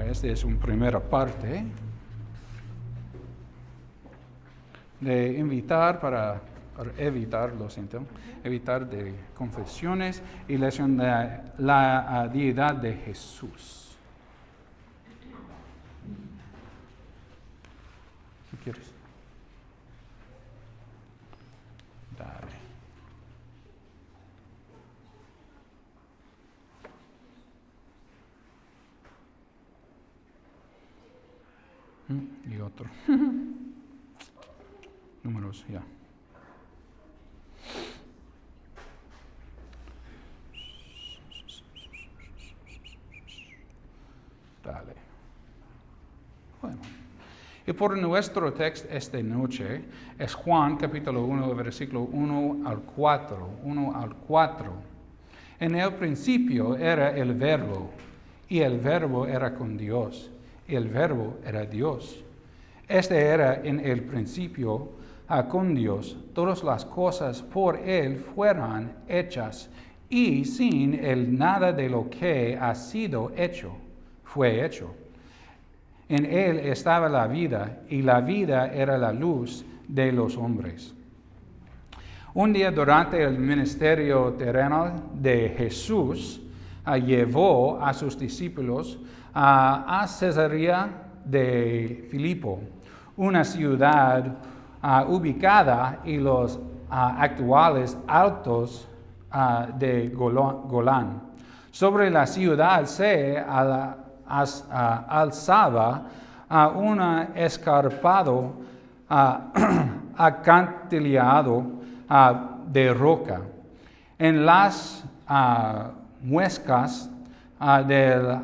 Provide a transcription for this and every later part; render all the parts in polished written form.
Esta es una primera parte de evitar de confesiones y lección de la deidad de Jesús. ¿Qué quieres? Dale. Y otro. Números, ya. Dale. Bueno. Y por nuestro texto esta noche es Juan capítulo 1, versículo 1 al 4. 1 al 4. En el principio era el verbo, y el verbo era con Dios, y el verbo era Dios. Este era en el principio con Dios. Todas las cosas por Él fueron hechas, y sin Él nada de lo que ha sido hecho fue hecho. En Él estaba la vida, y la vida era la luz de los hombres. Un día durante el ministerio terrenal de Jesús, llevó a sus discípulos a Cesarea de Filipo, una ciudad ubicada en los actuales altos de Golán. Sobre la ciudad se alzaba un escarpado acantilado de roca. En las muescas del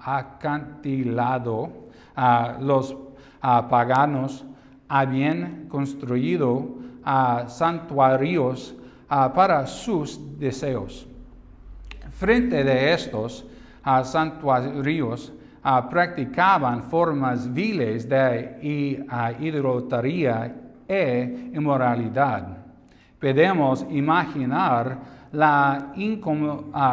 acantilado, los paganos habían construido santuarios para sus deseos. Frente de estos santuarios practicaban formas viles de idolatría e inmoralidad. Podemos imaginar la incomodidad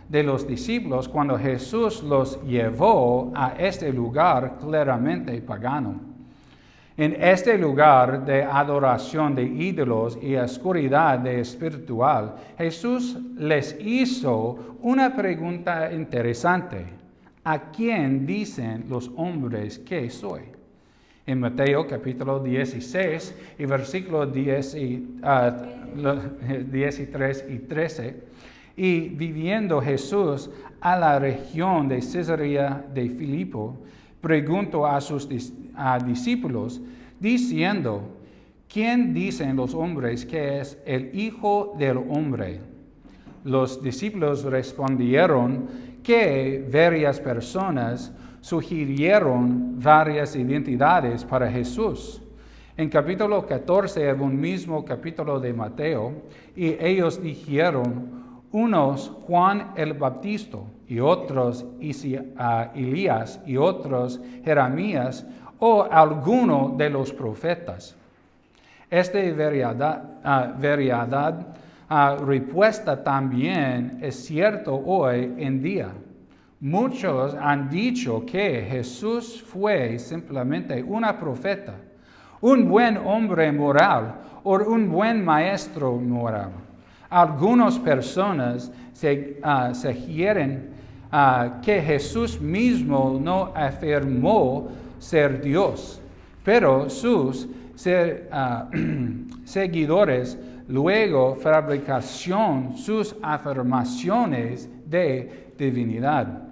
de los discípulos cuando Jesús los llevó a este lugar claramente pagano. En este lugar de adoración de ídolos y oscuridad espiritual, Jesús les hizo una pregunta interesante. ¿A quién dicen los hombres que soy? En Mateo capítulo 16 y versículos 13 y 13, y viviendo Jesús a la región de Cesarea de Filipo, preguntó a sus discípulos, diciendo, ¿quién dicen los hombres que es el Hijo del Hombre? Los discípulos respondieron que varias personas sugirieron varias identidades para Jesús. En capítulo 14, en un mismo capítulo de Mateo, y ellos dijeron, unos Juan el Bautista, y otros Elías, y otros Jeremías, o alguno de los profetas. Esta variedad respuesta también es cierto hoy en día. Muchos han dicho que Jesús fue simplemente una profeta, un buen hombre moral o un buen maestro moral. Algunas personas sugieren que Jesús mismo no afirmó ser Dios, pero sus seguidores luego fabricaron sus afirmaciones de divinidad.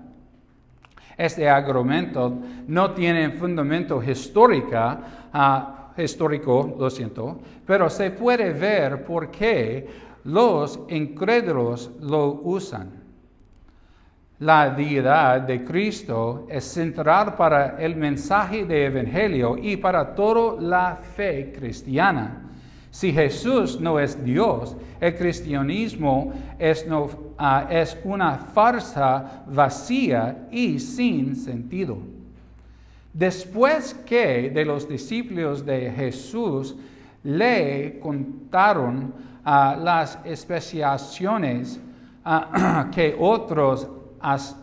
Este argumento no tiene fundamento histórico, pero se puede ver por qué los incrédulos lo usan. La deidad de Cristo es central para el mensaje del Evangelio y para toda la fe cristiana. Si Jesús no es Dios, el cristianismo es una farsa vacía y sin sentido. Después que de los discípulos de Jesús le contaron las especiaciones que otros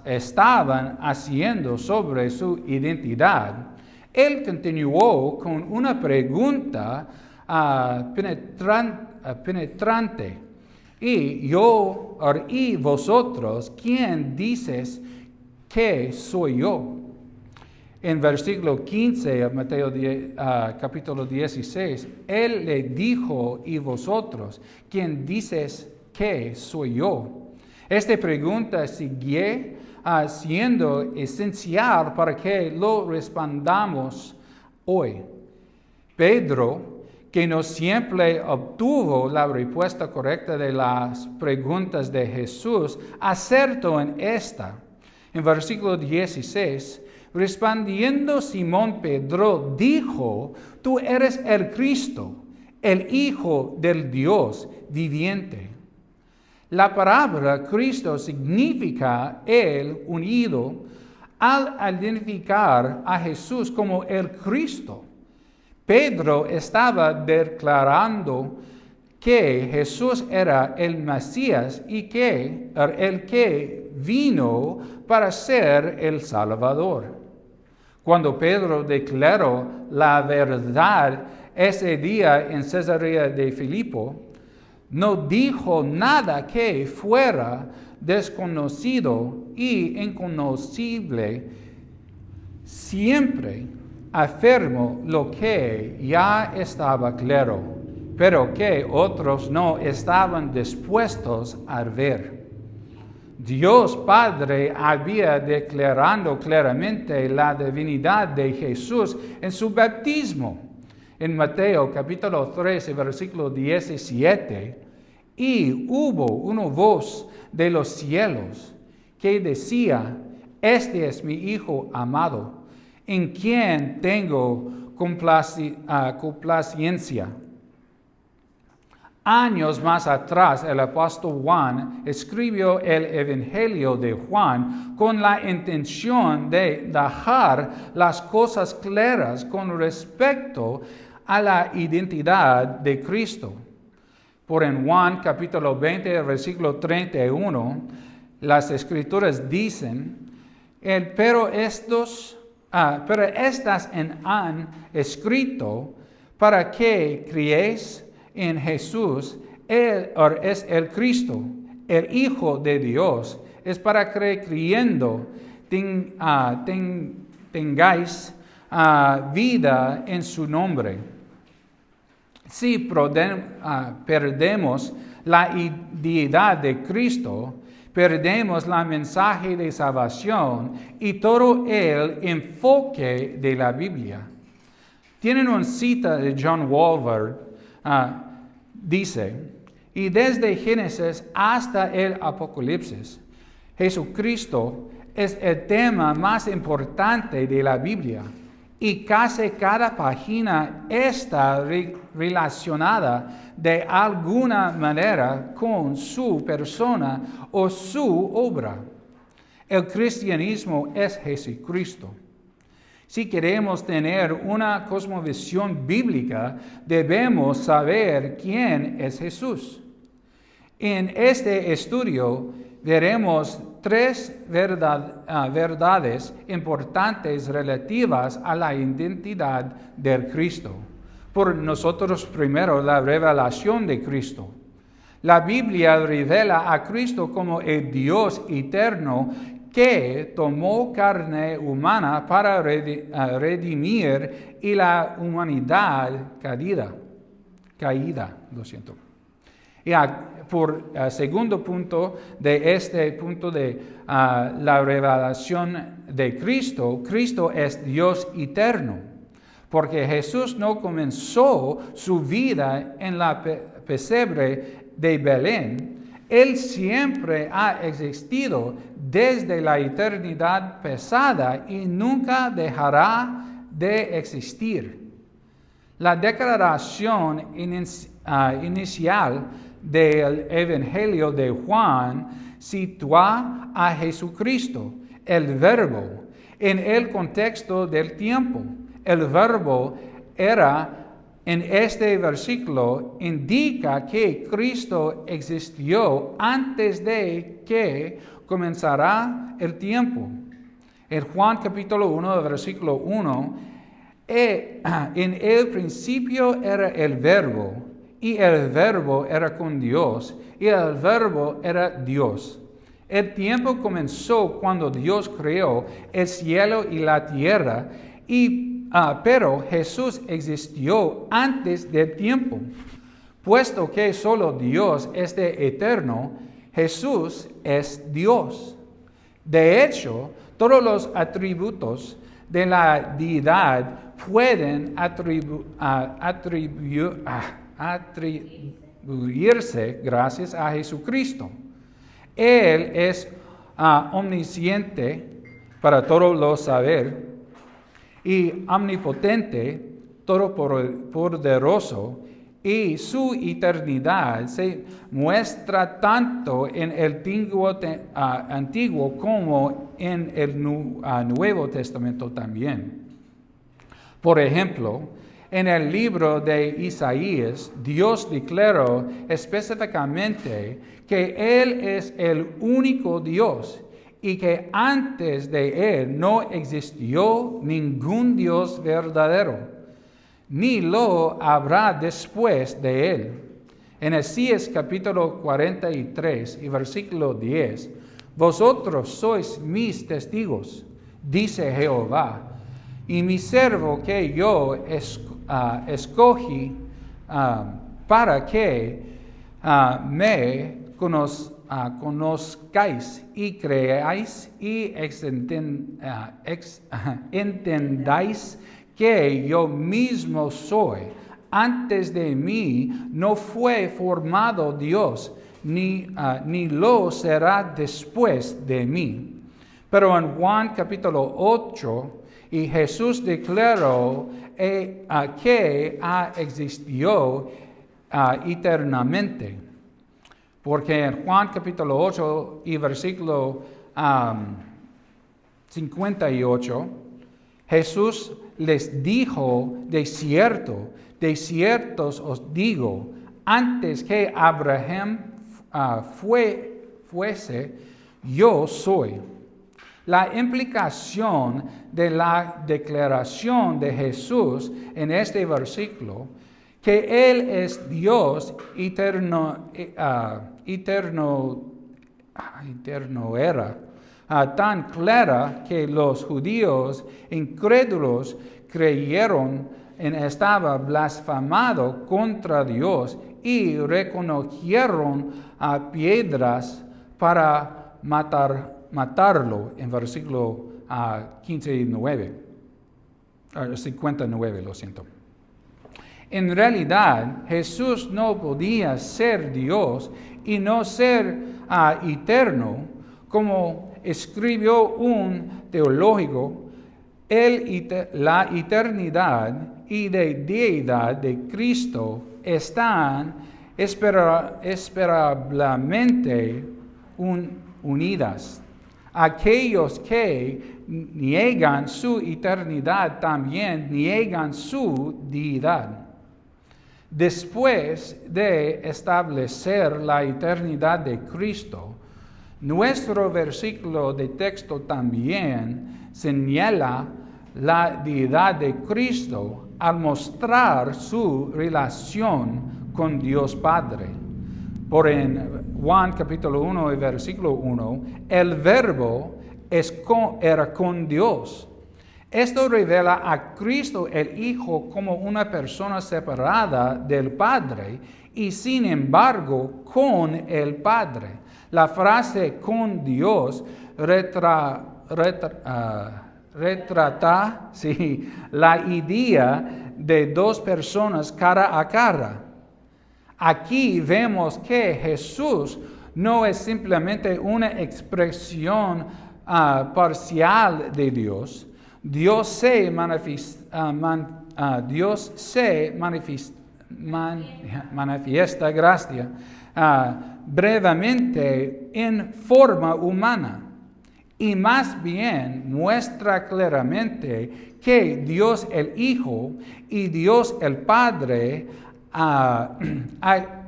estaban haciendo sobre su identidad, él continuó con una pregunta penetrante. ¿Y vosotros, quién dices que soy yo? En versículo 15 de Mateo capítulo 16, él le dijo, ¿y vosotros, quién dices que soy yo? Esta pregunta sigue siendo esencial para que lo respondamos hoy. Pedro, que no siempre obtuvo la respuesta correcta de las preguntas de Jesús, acertó en esta. En versículo 16, respondiendo Simón Pedro, dijo, tú eres el Cristo, el Hijo del Dios viviente. La palabra Cristo significa el unido al identificar a Jesús como el Cristo. Pedro estaba declarando que Jesús era el Mesías y que era el que vino para ser el Salvador. Cuando Pedro declaró la verdad ese día en Cesarea de Filipo, no dijo nada que fuera desconocido y inconocible. Siempre afirmó lo que ya estaba claro, pero que otros no estaban dispuestos a ver. Dios Padre había declarado claramente la divinidad de Jesús en su bautismo. En Mateo capítulo 13, versículo 17, y hubo una voz de los cielos que decía, este es mi Hijo amado, en quien tengo complacencia. Años más atrás, el apóstol Juan escribió el Evangelio de Juan con la intención de dejar las cosas claras con respecto a la identidad de Cristo. Por en Juan capítulo 20, versículo 31, las Escrituras dicen, pero estas han escrito para que creéis en Jesús, Él es el Cristo, el Hijo de Dios. Es para que creyendo tengáis vida en su nombre. Si perdemos la deidad de Cristo, perdemos el mensaje de salvación y todo el enfoque de la Biblia. Tienen una cita de John Walvoord, dice, y desde Génesis hasta el Apocalipsis, Jesucristo es el tema más importante de la Biblia y casi cada página está relacionada de alguna manera con su persona o su obra. El cristianismo es Jesucristo. Si queremos tener una cosmovisión bíblica, debemos saber quién es Jesús. En este estudio veremos tres verdades importantes relativas a la identidad del Cristo. Por nosotros primero, la revelación de Cristo. La Biblia revela a Cristo como el Dios eterno que tomó carne humana para redimir y la humanidad caída. Y por segundo punto de este punto de la revelación de Cristo, Cristo es Dios eterno, porque Jesús no comenzó su vida en la pesebre de Belén. Él siempre ha existido desde la eternidad pasada y nunca dejará de existir. La declaración inicial del Evangelio de Juan sitúa a Jesucristo, el Verbo, en el contexto del tiempo. El Verbo era en este versículo indica que Cristo existió antes de que comenzara el tiempo. En Juan capítulo 1, versículo 1, en el principio era el Verbo, y el Verbo era con Dios, y el Verbo era Dios. El tiempo comenzó cuando Dios creó el cielo y la tierra, pero Jesús existió antes del tiempo. Puesto que solo Dios es eterno, Jesús es Dios. De hecho, todos los atributos de la deidad pueden atribuirse gracias a Jesucristo. Él es omnisciente para todo lo saber y omnipotente, todopoderoso, y su eternidad se muestra tanto en el Antiguo como en el Nuevo Testamento también. Por ejemplo, en el libro de Isaías, Dios declaró específicamente que Él es el único Dios y que antes de Él no existió ningún Dios verdadero, ni lo habrá después de Él. En Esías capítulo 43 y versículo 10, vosotros sois mis testigos, dice Jehová, y mi siervo que yo escogí para que me conozcáis y creáis y entendáis que yo mismo soy. Antes de mí no fue formado Dios, ni lo será después de mí. Pero en Juan capítulo 8, y Jesús declaró que ha existido eternamente. Porque en Juan capítulo 8 y versículo 58, Jesús les dijo, de cierto os digo, antes que Abraham fuese, yo soy. La implicación de la declaración de Jesús en este versículo, que Él es Dios eterno era, tan clara que los judíos incrédulos creyeron estaba blasfemado contra Dios y reconocieron a piedras para matarlo, en versículo 59, lo siento. En realidad, Jesús no podía ser Dios y no ser eterno, como escribió un teólogo. La eternidad y la deidad de Cristo están esperablemente unidas. Aquellos que niegan su eternidad también niegan su deidad. Después de establecer la eternidad de Cristo, nuestro versículo de texto también señala la deidad de Cristo al mostrar su relación con Dios Padre. Por en Juan capítulo 1 y versículo 1, el Verbo era con Dios. Esto revela a Cristo el Hijo como una persona separada del Padre y sin embargo con el Padre. La frase con Dios retrata la idea de dos personas cara a cara. Aquí vemos que Jesús no es simplemente una expresión parcial de Dios. Dios se manifiesta gracia brevemente en forma humana y más bien muestra claramente que Dios el Hijo y Dios el Padre,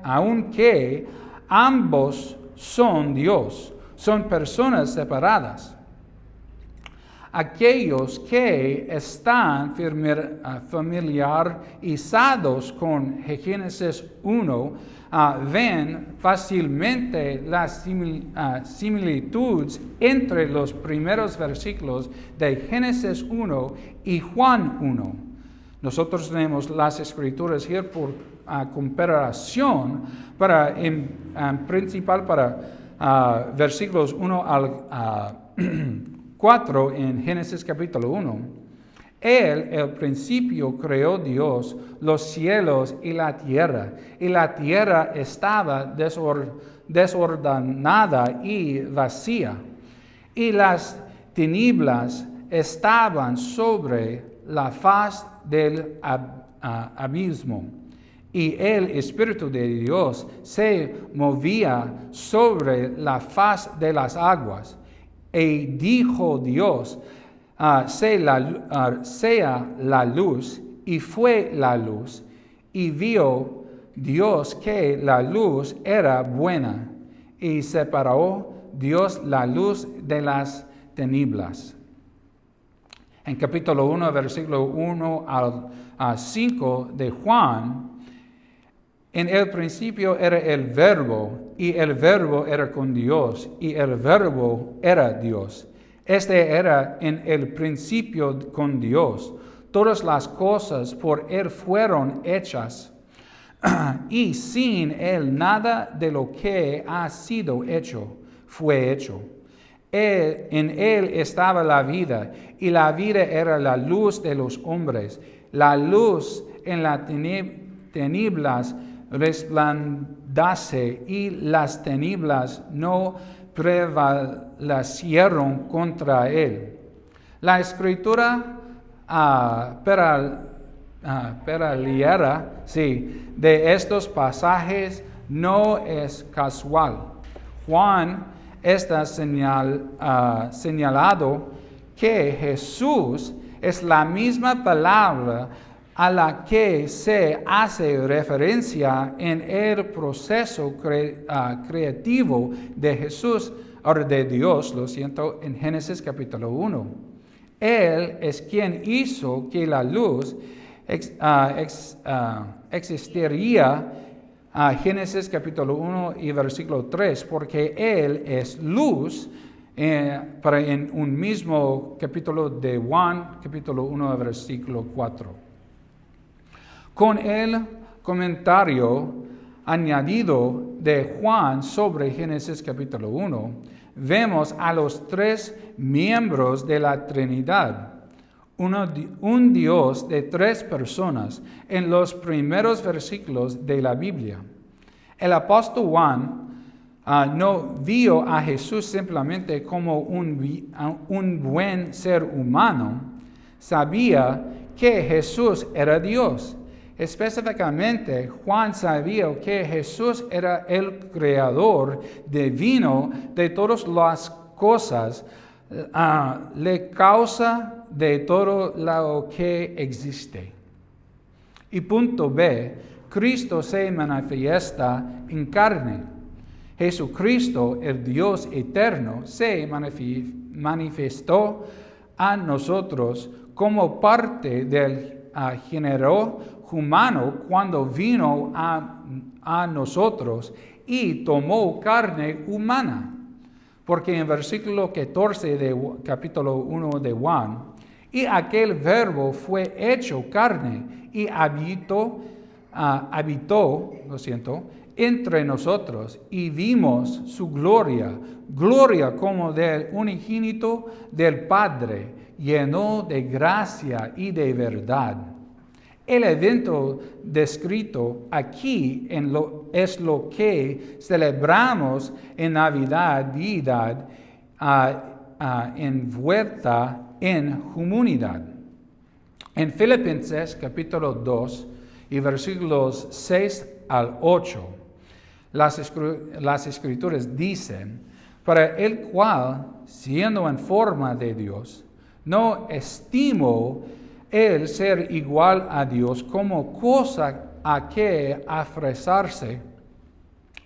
aunque ambos son Dios, son personas separadas. Aquellos que están familiarizados con Génesis 1 ven fácilmente las similitudes entre los primeros versículos de Génesis 1 y Juan 1. Nosotros tenemos las escrituras here por comparación principal para versículos 1 al 4 en Génesis capítulo 1. Él, el principio, creó Dios los cielos y la tierra estaba desordenada y vacía, y las tinieblas estaban sobre la faz del abismo, y el Espíritu de Dios se movía sobre la faz de las aguas. Y dijo Dios, sea la luz, y fue la luz. Y vio Dios que la luz era buena, y separó Dios la luz de las tinieblas. En capítulo 1, versículo 1 al 5 de Juan, en el principio era el Verbo, y el Verbo era con Dios, y el Verbo era Dios. Este era en el principio con Dios. Todas las cosas por Él fueron hechas, y sin Él nada de lo que ha sido hecho fue hecho. En Él estaba la vida, y la vida era la luz de los hombres. La luz en las tinieblas resplandece, y las tinieblas no prevalecieron contra él. La escritura paraleliera de estos pasajes no es casual. Juan está señalado que Jesús es la misma palabra a la que se hace referencia en el proceso creativo de Jesús, o de Dios, en Génesis capítulo 1. Él es quien hizo que la luz existiría, Génesis capítulo 1 y versículo 3, porque Él es luz, en un mismo capítulo de Juan, capítulo 1, versículo 4. Con el comentario añadido de Juan sobre Génesis capítulo 1, vemos a los tres miembros de la Trinidad, un Dios de tres personas en los primeros versículos de la Biblia. El apóstol Juan no vio a Jesús simplemente como un buen ser humano. Sabía que Jesús era Dios. Específicamente, Juan sabía que Jesús era el creador divino de todas las cosas, la causa de todo lo que existe. Y punto B, Cristo se manifiesta en carne. Jesucristo, el Dios eterno, se manifestó a nosotros como parte del género humano cuando vino a nosotros y tomó carne humana. Porque en versículo 14 de capítulo 1 de Juan, y aquel verbo fue hecho carne y habitó entre nosotros, y vimos su gloria como del unigénito del Padre, lleno de gracia y de verdad. El evento descrito aquí es lo que celebramos en Navidad, deidad envuelta en humanidad. En Filipenses capítulo 2 y versículos 6 al 8, las escrituras dicen, para el cual, siendo en forma de Dios, no estimó el ser igual a Dios como cosa a que aferrarse,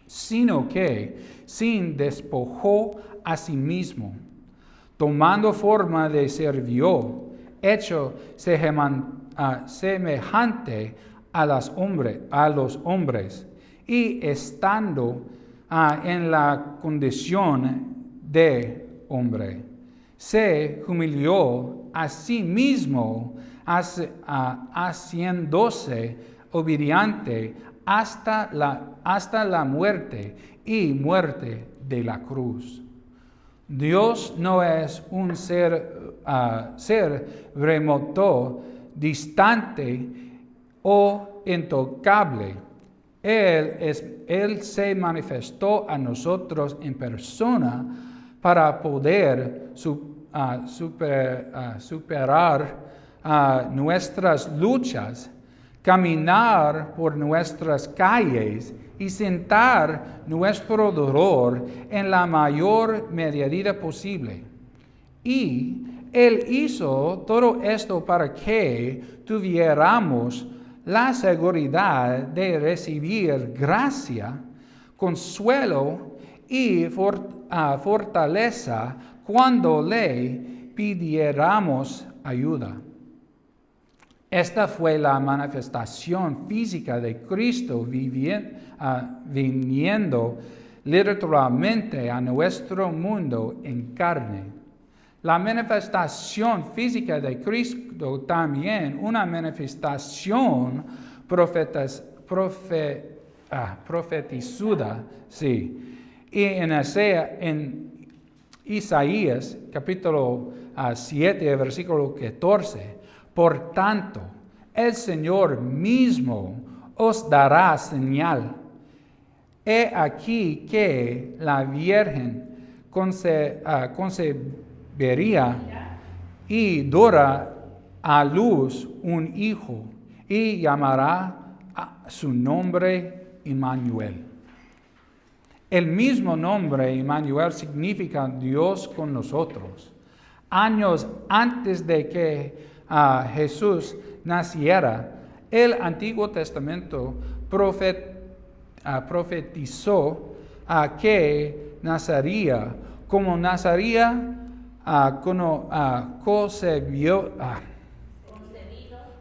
sino que sin despojó a sí mismo, tomando forma de siervo, hecho semejante a los hombres, y estando en la condición de hombre, se humilló a sí mismo, haciéndose obediente hasta la muerte y muerte de la cruz. Dios no es un ser remoto, distante o intocable. Él se manifestó a nosotros en persona para poder superar nuestras luchas, caminar por nuestras calles y sentar nuestro dolor en la mayor medida posible. Y Él hizo todo esto para que tuviéramos la seguridad de recibir gracia, consuelo y fortaleza cuando le pidiéramos ayuda. Esta fue la manifestación física de Cristo viniendo literalmente a nuestro mundo en carne. La manifestación física de Cristo también una manifestación profetizada, sí. Y en Isaías capítulo 7, versículo 14, por tanto, el Señor mismo os dará señal. He aquí que la Virgen concebería y dará a luz un hijo y llamará su nombre Emmanuel. El mismo nombre Emmanuel significa Dios con nosotros. Años antes de que Jesús naciera, el Antiguo Testamento profetizó que nacería como nacería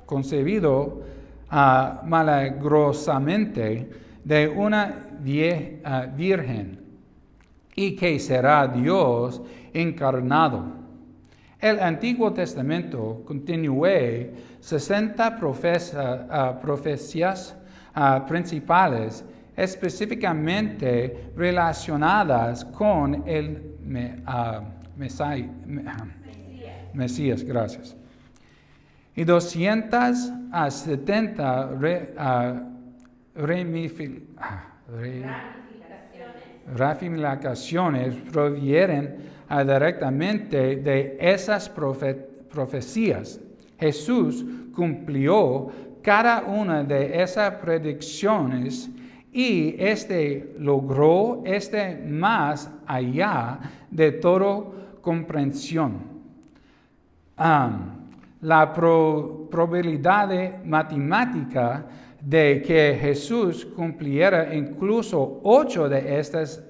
concebido milagrosamente de una virgen y que será Dios encarnado. El Antiguo Testamento contiene 60 profecías principales específicamente relacionadas con el Mesías, gracias. Y 270 ramificaciones provienen directamente de esas profecías. Jesús cumplió cada una de esas predicciones y logró más allá de toda comprensión. La probabilidad matemática de que Jesús cumpliera incluso 8 de estas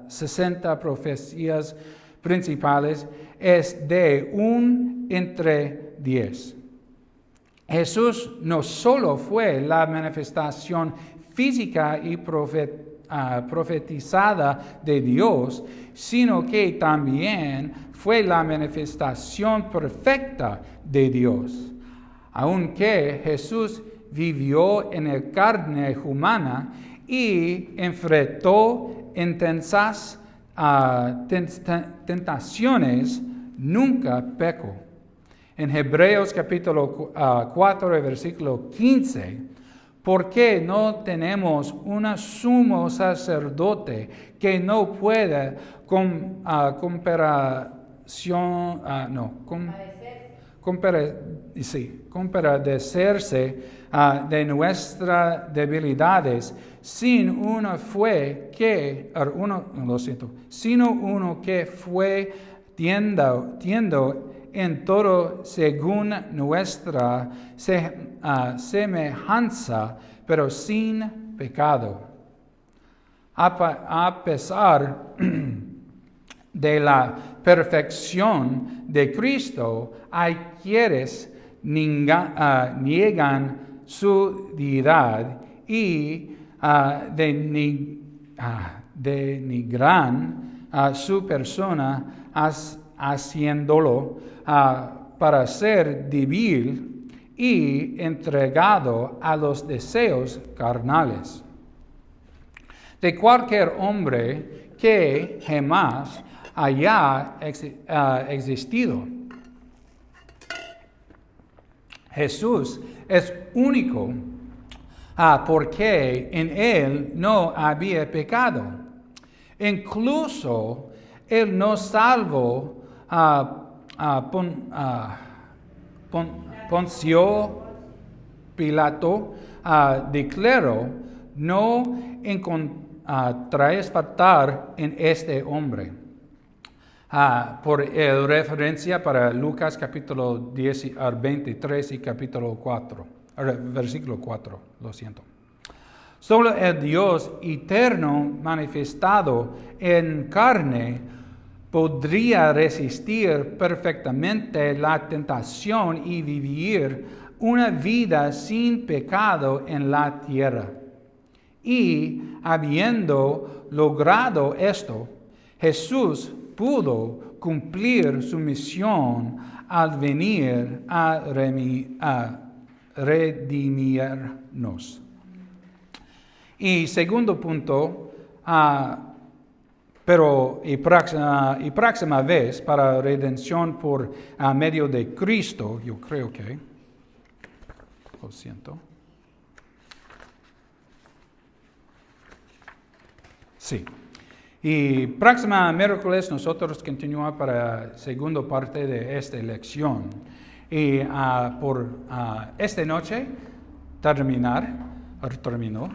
60 profecías principales es de 1 entre 10. Jesús no solo fue la manifestación física y profetizada de Dios, sino que también fue la manifestación perfecta de Dios. Aunque Jesús vivió en la carne humana y enfrentó intensas tentaciones, nunca pecó. En Hebreos capítulo 4, versículo 15, ¿por qué no tenemos un sumo sacerdote que no puede compadecerse de nuestras debilidades, sino uno que fue tiendo en todo según nuestra semejanza, pero sin pecado. A pesar de la perfección de Cristo, hay quienes niegan su deidad y denigran su persona haciéndolo para ser débil y entregado a los deseos carnales de cualquier hombre que jamás haya existido. Jesús es único porque en Él no había pecado. Incluso Él nos salvó Poncio Pilato declaró: no encontráis faltar en este hombre. Por referencia para Lucas capítulo 23 y capítulo 4, versículo 4, lo siento. Solo el Dios eterno manifestado en carne podría resistir perfectamente la tentación y vivir una vida sin pecado en la tierra. Y habiendo logrado esto, Jesús pudo cumplir su misión al venir a redimirnos. Y segundo punto, próxima vez para redención por medio de Cristo, yo creo que, lo siento. Sí. Y próxima miércoles nosotros continuamos para la segunda parte de esta lección. Y por esta noche terminó.